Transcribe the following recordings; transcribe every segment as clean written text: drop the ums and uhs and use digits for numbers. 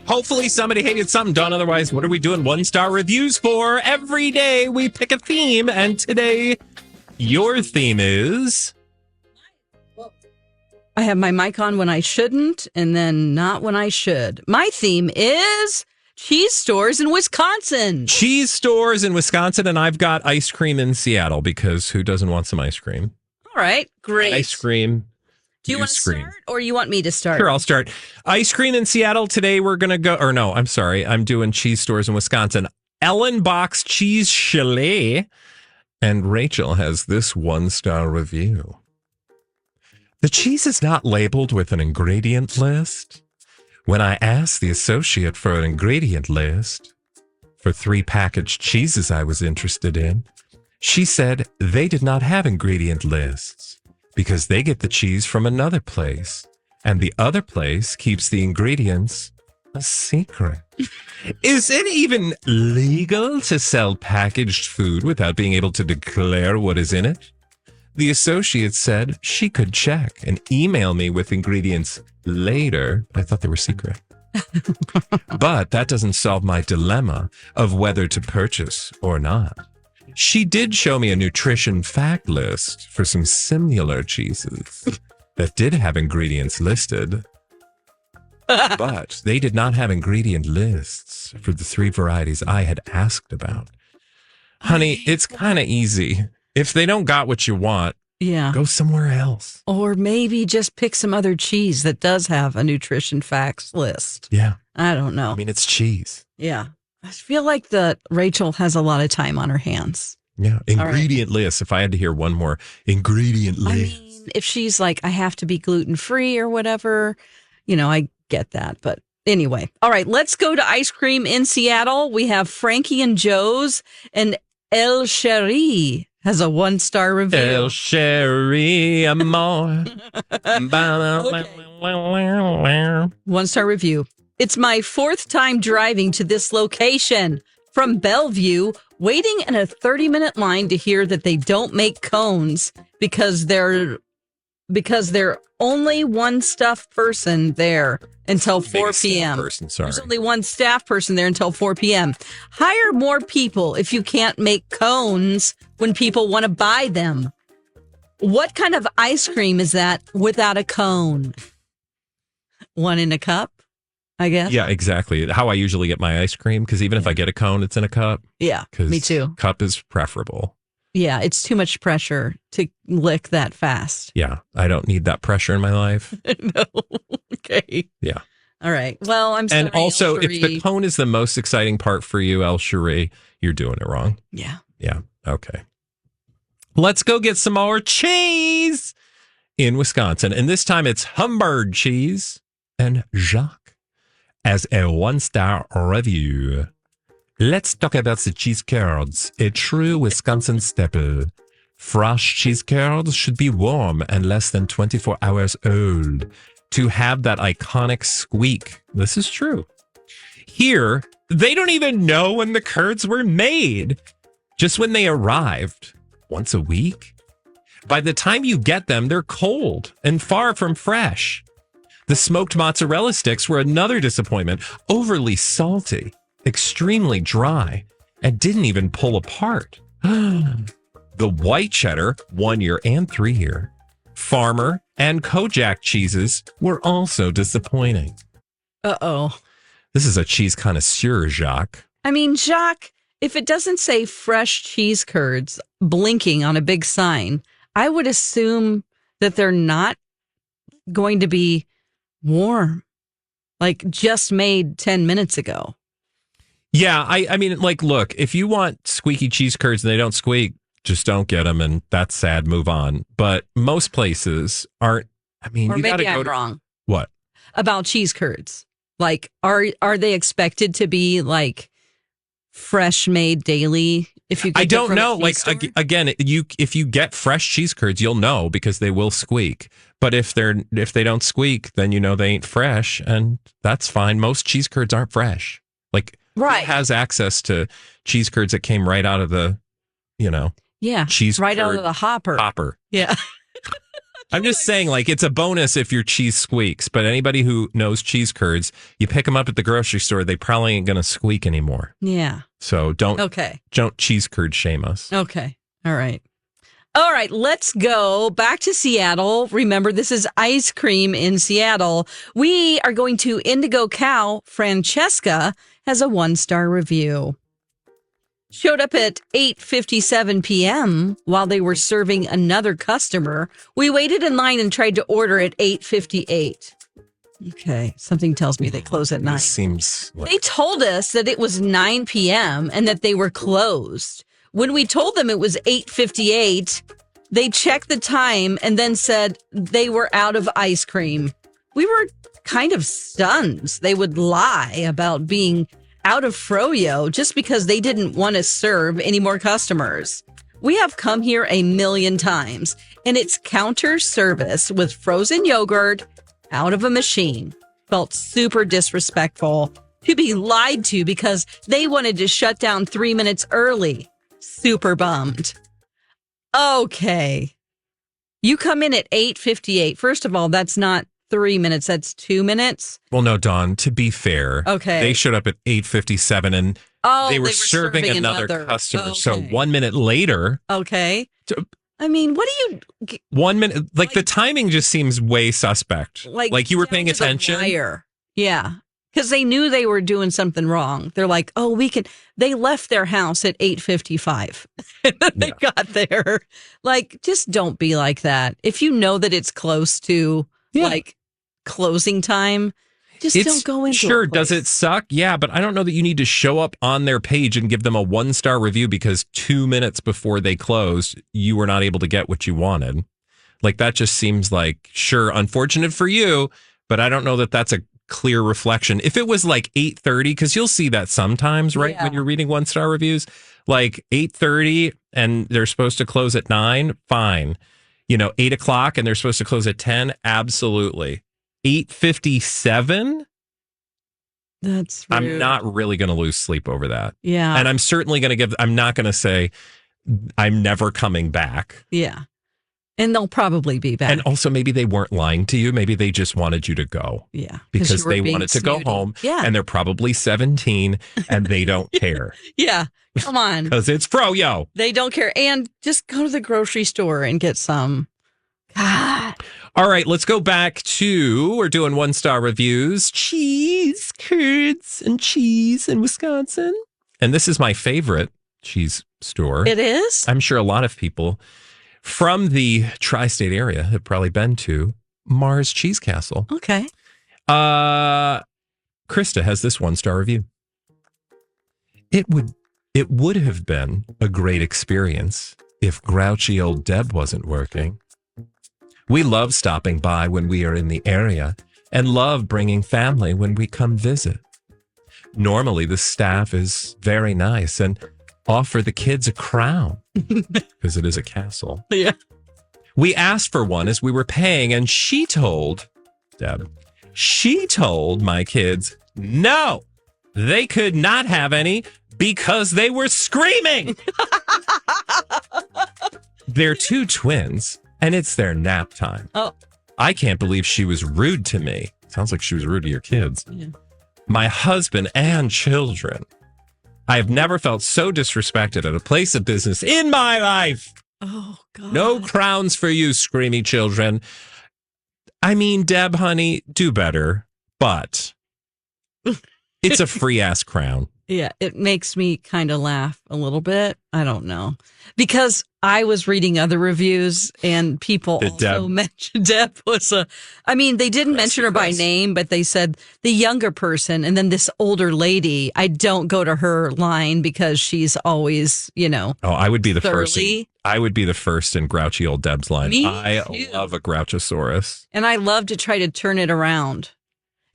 Hopefully somebody hated something done. Otherwise, what are we doing 1-star reviews for? Every day we pick a theme, and today your theme is... I have my mic on when I shouldn't, and then not when I should. My theme is cheese stores in Wisconsin. Cheese stores in Wisconsin, and I've got ice cream in Seattle, because who doesn't want some ice cream? All right, great. Ice cream. Do you want to start, or you want me to start? Sure, I'll start. Ice cream in Seattle. Today we're going to go, or no, I'm sorry. I'm doing cheese stores in Wisconsin. Ellenbach's Cheese Chalet. And Rachel has this 1-star review. The cheese is not labeled with an ingredient list. When I asked the associate for an ingredient list for 3 packaged cheeses I was interested in, she said they did not have ingredient lists because they get the cheese from another place, and the other place keeps the ingredients a secret. Is it even legal to sell packaged food without being able to declare what is in it? The associate said she could check and email me with ingredients later. I thought they were secret. But that doesn't solve my dilemma of whether to purchase or not. She did show me a nutrition fact list for some similar cheeses that did have ingredients listed. But they did not have ingredient lists for the 3 varieties I had asked about. Honey, it's kind of easy. If they don't got what you want, go somewhere else. Or maybe just pick some other cheese that does have a nutrition facts list. Yeah. I don't know. I mean, it's cheese. Yeah. I feel like Rachel has a lot of time on her hands. Yeah. Ingredient list. If I had to hear one more ingredient list. I mean, if she's like, I have to be gluten-free or whatever, I get that. But anyway. All right. Let's go to ice cream in Seattle. We have Frankie and Joe's, and El Cherie has a 1-star review. El Cherie Amor. 1-star review. It's my 4th time driving to this location from Bellevue, waiting in a 30-minute line to hear that they don't make cones because they're only one stuff person there until 4 p.m. There's only one staff person there until 4 p.m. Hire more people if you can't make cones when people want to buy them. What kind of ice cream is that without a cone? One in a cup, I guess? Yeah, exactly. How I usually get my ice cream, because even if I get a cone, it's in a cup. Yeah, me too. Cup is preferable. Yeah, it's too much pressure to lick that fast. Yeah, I don't need that pressure in my life. No. Okay. Yeah. All right. Well, I'm sorry. And also, if the cone is the most exciting part for you, El Cherie, you're doing it wrong. Yeah. Yeah. Okay. Let's go get some more cheese in Wisconsin. And this time it's Humburg cheese and Jacques as a 1-star review. Let's talk about the cheese curds, a true Wisconsin staple. Fresh cheese curds should be warm and less than 24 hours old to have that iconic squeak. This is true. Here, they don't even know when the curds were made, just when they arrived, once a week. By the time you get them, they're cold and far from fresh. The smoked mozzarella sticks were another disappointment, overly salty, extremely dry, and didn't even pull apart. The white cheddar, 1-year and 3-year, Farmer, and Kojak cheeses were also disappointing. Uh-oh. This is a cheese connoisseur, Jacques. I mean, Jacques, if it doesn't say fresh cheese curds blinking on a big sign, I would assume that they're not going to be warm, like just made 10 minutes ago. Yeah, I mean, like, look, if you want squeaky cheese curds and they don't squeak, just don't get them, and that's sad, move on. But most places aren't, I mean, or you got to go. Maybe I'm wrong. What? About cheese curds. Like, are they expected to be, like, fresh made daily? If you get I don't know. Like, again, if you get fresh cheese curds, you'll know because they will squeak. But if they don't squeak, then you know they ain't fresh, and that's fine. Most cheese curds aren't fresh. Like, right. Who has access to cheese curds that came right out of the, cheese right curd out of the hopper. Hopper. Yeah. I'm just saying, like, it's a bonus if your cheese squeaks. But anybody who knows cheese curds, you pick them up at the grocery store, they probably ain't going to squeak anymore. Yeah. So don't cheese curd shame us. Okay. All right. All right, let's go back to Seattle. Remember, this is ice cream in Seattle. We are going to Indigo Cow. Francesca has a 1-star review. Showed up at 8:57 p.m. while they were serving another customer. We waited in line and tried to order at 8:58. Okay, something tells me they close at 9. This seems like... They told us that it was 9 p.m. and that they were closed. When we told them it was 8:58, they checked the time and then said they were out of ice cream. We were kind of stunned. They would lie about being out of froyo just because they didn't want to serve any more customers. We have come here a million times, and it's counter service with frozen yogurt out of a machine. Felt super disrespectful to be lied to because they wanted to shut down 3 minutes early. Super bummed. Okay. You come in at 8:58. First of all, that's not 3 minutes. That's 2 minutes. Well, no, Dawn, to be fair, they showed up at 8:57 and they were serving another customer. Okay. So 1 minute later. Okay. I mean, what do you... 1 minute, like the timing just seems way suspect. Like you were paying attention. Yeah. Because they knew they were doing something wrong. They're like, oh, they left their house at 8:55. They got there. Like, just don't be like that. If you know that it's close to like closing time, just don't go into it. Sure, does it suck? Yeah, but I don't know that you need to show up on their page and give them a 1-star review because 2 minutes before they closed, you were not able to get what you wanted. Like, that just seems like, sure, unfortunate for you, but I don't know that that's a clear reflection. If it was like 8:30, because you'll see that sometimes, right? When you're reading 1-star reviews, like 8:30 and they're supposed to close at 9, fine. 8 o'clock and they're supposed to close at 10, absolutely. 8:57? That's rude. I'm not really going to lose sleep over that. Yeah. And I'm certainly going to I'm not going to say I'm never coming back. Yeah. And they'll probably be back. And also, maybe they weren't lying to you. Maybe they just wanted you to go. Yeah. Because they wanted to go home. Yeah. And they're probably 17 and they don't care. Yeah. Come on. Because it's froyo. They don't care. And just go to the grocery store and get some. God. All right, let's go back to, we're doing 1-star reviews. Cheese, curds, and cheese in Wisconsin. And this is my favorite cheese store. It is? I'm sure a lot of people from the tri-state area have probably been to Mars Cheese Castle. Okay. Krista has this 1-star review. It would have been a great experience if grouchy old Deb wasn't working. We love stopping by when we are in the area and love bringing family when we come visit. Normally, the staff is very nice and offer the kids a crown because it is a castle. Yeah. We asked for one as we were paying, and she told my kids, no, they could not have any because they were screaming. They're 2 twins, and it's their nap time. Oh. I can't believe she was rude to me. Sounds like she was rude to your kids. Yeah. My husband and children. I have never felt so disrespected at a place of business in my life. Oh, God. No crowns for you, screamy children. I mean, Deb, honey, do better, but it's a free-ass crown. Yeah, it makes me kind of laugh a little bit. I don't know. Because I was reading other reviews and people also mentioned Deb was they didn't mention her by name, but they said the younger person and then this older lady. I don't go to her line because she's always, Oh, I would be the thoroughly. first. I would be the first in grouchy old Deb's line. I love a Grouchosaurus. And I love to try to turn it around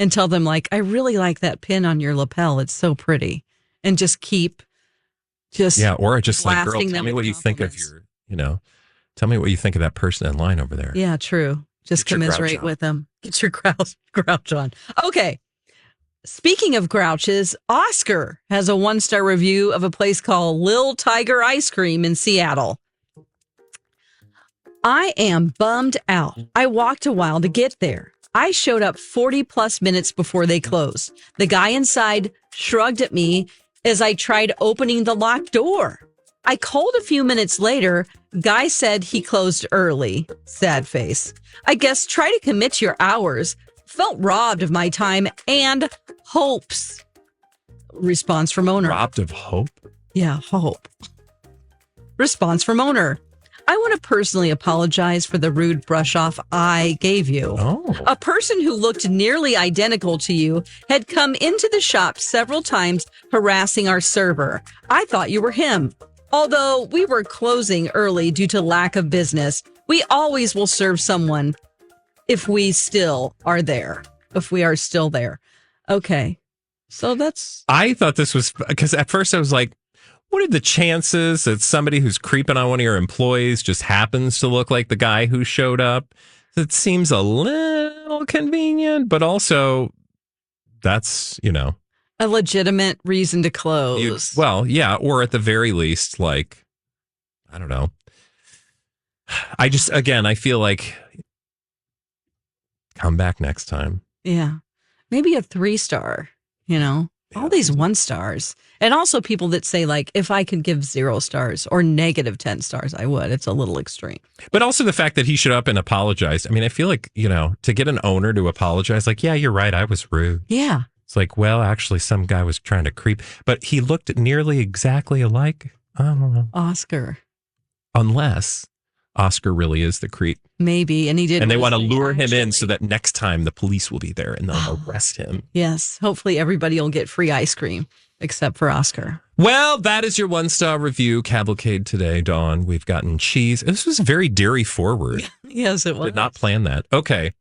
and tell them, like, I really like that pin on your lapel. It's so pretty. And just keep or just like, girl, tell me what you think of tell me what you think of that person in line over there. Yeah, true. Just commiserate with them. Get your grouch on. Okay. Speaking of grouches, Oscar has a 1-star review of a place called Lil Tiger Ice Cream in Seattle. I am bummed out. I walked a while to get there. I showed up 40 plus minutes before they closed. The guy inside shrugged at me as I tried opening the locked door. I called a few minutes later. Guy said he closed early. Sad face. I guess try to commit to your hours. Felt robbed of my time and hopes. Response from owner. Robbed of hope? Yeah, hope. Response from owner. I want to personally apologize for the rude brush off I gave you. Oh. A person who looked nearly identical to you had come into the shop several times harassing our server. I thought you were him. Although we were closing early due to lack of business, we always will serve someone if we still are there. If we are still there. Okay. So that's... I thought this was... Because at first I was like, what are the chances that somebody who's creeping on one of your employees just happens to look like the guy who showed up? It seems a little convenient, but also that's, a legitimate reason to close. Yeah. Or at the very least, like, I don't know. I feel like come back next time. Yeah. Maybe a 3-star, all these 1 stars. And also people that say, like, if I could give 0 stars or negative 10 stars, I would. It's a little extreme. But also the fact that he showed up and apologized. I mean, I feel like, to get an owner to apologize, like, yeah, you're right. I was rude. Yeah. It's like, well, actually, some guy was trying to creep. But he looked nearly exactly alike. I don't know. Oscar. Unless Oscar really is the creep. Maybe. And he did. And they want to lure him in so that next time the police will be there and they'll arrest him. Yes. Hopefully everybody will get free ice cream except for Oscar. Well, that is your 1-star review cavalcade today, Dawn. We've gotten cheese. This was very dairy forward. Yes, it was. Did not plan that. Okay.